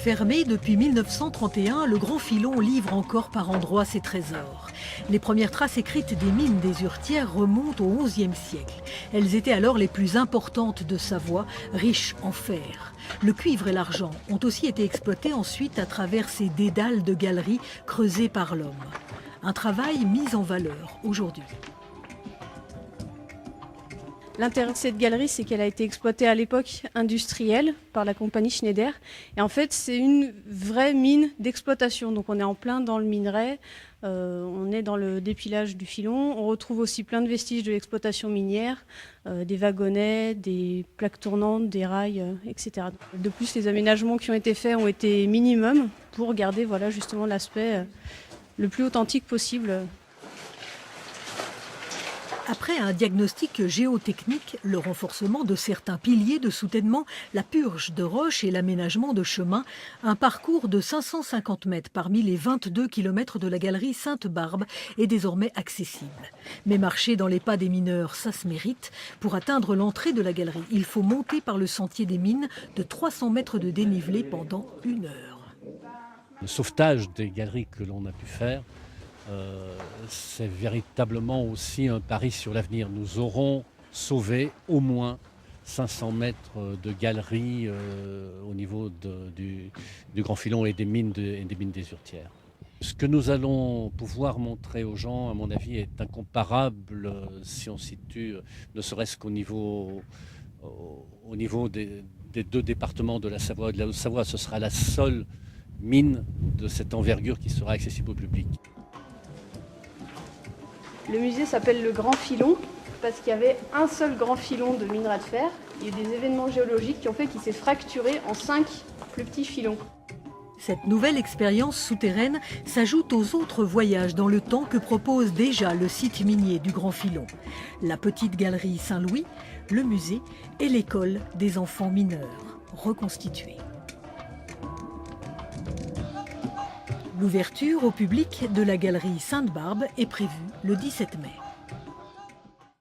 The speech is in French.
Fermé depuis 1931, le Grand Filon livre encore par endroits ses trésors. Les premières traces écrites des mines des Urtières remontent au XIe siècle. Elles étaient alors les plus importantes de Savoie, riches en fer. Le cuivre et l'argent ont aussi été exploités ensuite à travers ces dédales de galeries creusées par l'homme. Un travail mis en valeur aujourd'hui. L'intérêt de cette galerie, c'est qu'elle a été exploitée à l'époque industrielle par la compagnie Schneider. Et en fait, c'est une vraie mine d'exploitation. Donc on est en plein dans le minerai, on est dans le dépilage du filon. On retrouve aussi plein de vestiges de l'exploitation minière, des wagonnets, des plaques tournantes, des rails, etc. De plus, les aménagements qui ont été faits ont été minimums pour garder justement l'aspect le plus authentique possible. Après un diagnostic géotechnique, le renforcement de certains piliers de soutènement, la purge de roches et l'aménagement de chemins, un parcours de 550 mètres parmi les 22 km de la galerie Sainte-Barbe est désormais accessible. Mais marcher dans les pas des mineurs, ça se mérite. Pour atteindre l'entrée de la galerie, il faut monter par le sentier des mines de 300 mètres de dénivelé pendant 1 heure. Le sauvetage des galeries que l'on a pu faire, c'est véritablement aussi un pari sur l'avenir. Nous aurons sauvé au moins 500 mètres de galeries au niveau du Grand Filon et des mines des Urtières. Ce que nous allons pouvoir montrer aux gens, à mon avis, est incomparable si on situe, ne serait-ce qu'au niveau, des 2 départements de la Savoie et de la Haute-Savoie. Ce sera la seule mine de cette envergure qui sera accessible au public. Le musée s'appelle le Grand Filon parce qu'il y avait un seul grand filon de minerai de fer. Il y a eu des événements géologiques qui ont fait qu'il s'est fracturé en 5 plus petits filons. Cette nouvelle expérience souterraine s'ajoute aux autres voyages dans le temps que propose déjà le site minier du Grand Filon. La petite galerie Saint-Louis, le musée et l'école des enfants mineurs reconstituée. L'ouverture au public de la galerie Sainte-Barbe est prévue le 17 mai.